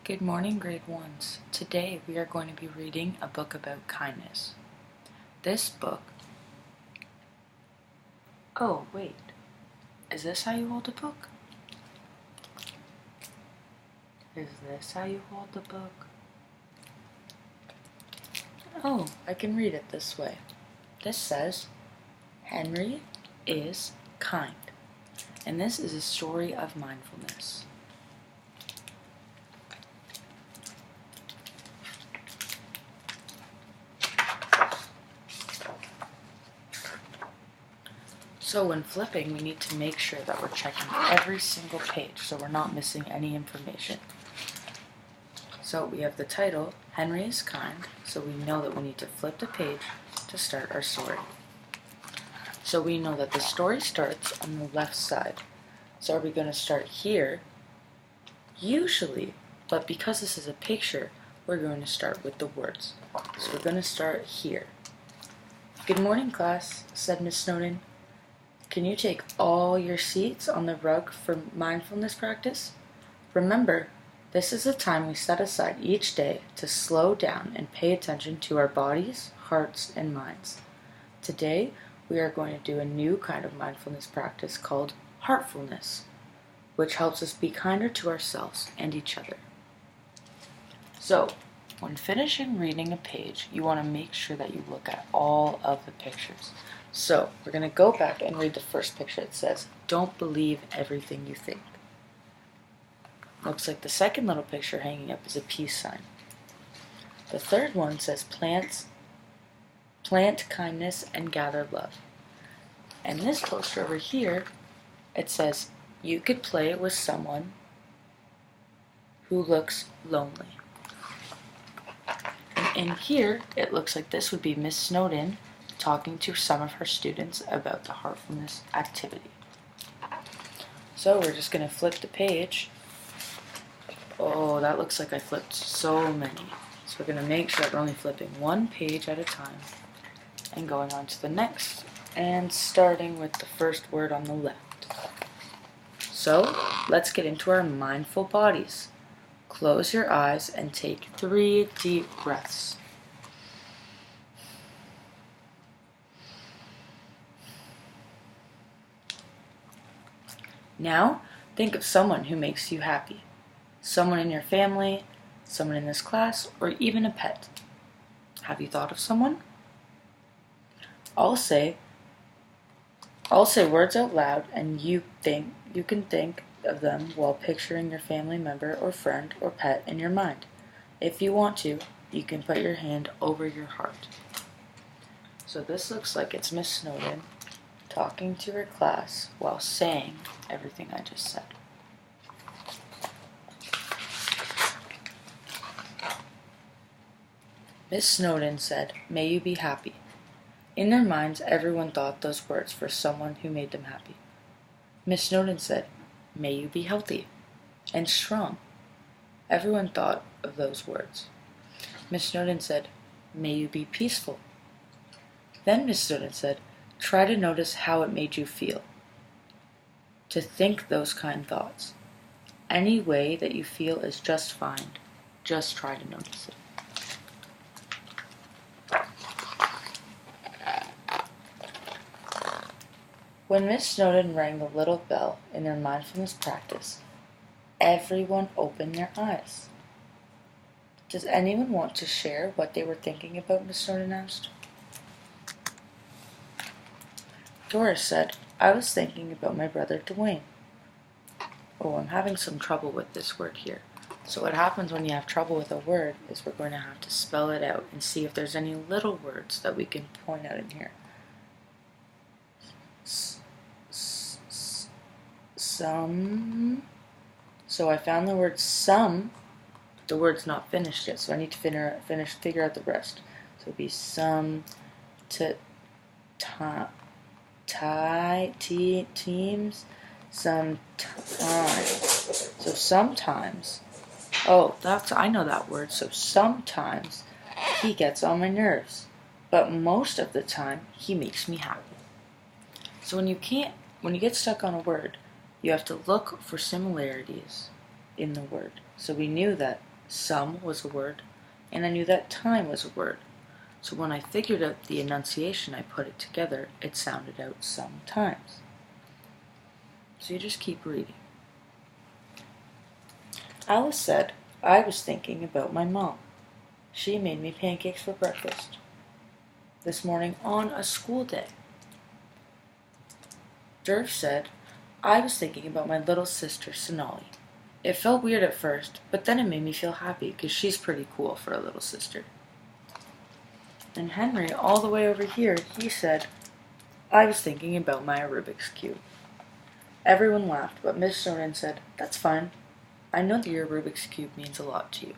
Good morning, grade ones. Today we are going to be reading a book about kindness. This book... Oh, wait. Is this how you hold a book? Is this how you hold the book? Oh, I can read it this way. This says, Henry is kind. And this is a story of mindfulness. So when flipping, we need to make sure that we're checking every single page so we're not missing any information. So we have the title, Henry is Kind, so we know that we need to flip the page to start our story. So we know that the story starts on the left side. So are we going to start here? Usually, but because this is a picture, we're going to start with the words. So we're going to start here. Good morning, class, said Miss Snowden. Can you take all your seats on the rug for mindfulness practice? Remember, this is the time we set aside each day to slow down and pay attention to our bodies, hearts, and minds. Today, we are going to do a new kind of mindfulness practice called heartfulness, which helps us be kinder to ourselves and each other. So, when finishing reading a page, you want to make sure that you look at all of the pictures. So, we're going to go back and read the first picture. It says, don't believe everything you think. Looks like the second little picture hanging up is a peace sign. The third one says, plant kindness and gather love. And this poster over here, it says, you could play with someone who looks lonely. And in here, it looks like this would be Miss Snowden talking to some of her students about the heartfulness activity. So we're just going to flip the page. Oh, that looks like I flipped so many. So we're going to make sure that we're only flipping one page at a time and going on to the next and starting with the first word on the left. So let's get into our mindful bodies. Close your eyes and take 3 deep breaths. Now, think of someone who makes you happy. Someone in your family, someone in this class, or even a pet. Have you thought of someone? I'll say words out loud and you can think of them while picturing your family member or friend or pet in your mind. If you want to, you can put your hand over your heart. So this looks like it's Miss Snowden talking to her class while saying everything I just said. Miss Snowden said, "May you be happy." In their minds, everyone thought those words for someone who made them happy. Miss Snowden said, "May you be healthy and strong." Everyone thought of those words. Miss Snowden said, "May you be peaceful." Then Miss Snowden said, "Try to notice how it made you feel. To think those kind thoughts. Any way that you feel is just fine. Just try to notice it." When Miss Snowden rang the little bell in their mindfulness practice, everyone opened their eyes. Does anyone want to share what they were thinking about? Miss Snowden asked. Doris said, "I was thinking about my brother Dwayne." Oh, I'm having some trouble with this word here. So what happens when you have trouble with a word is we're going to have to spell it out and see if there's any little words that we can point out in here. Some. So I found the word some. The word's not finished yet, so I need to figure out the rest. So it'd be some teams, sometimes. So sometimes. Oh, I know that word. So sometimes he gets on my nerves, but most of the time he makes me happy. So when you get stuck on a word, you have to look for similarities in the word. So we knew that some was a word, and I knew that time was a word. So when I figured out the enunciation, I put it together, it sounded out sometimes. So you just keep reading. Alice said, I was thinking about my mom. She made me pancakes for breakfast this morning on a school day. Derv said, I was thinking about my little sister, Sonali. It felt weird at first, but then it made me feel happy because she's pretty cool for a little sister. And Henry, all the way over here, he said, I was thinking about my Rubik's Cube. Everyone laughed, but Miss Sonnen said, That's fine. I know that your Rubik's Cube means a lot to you.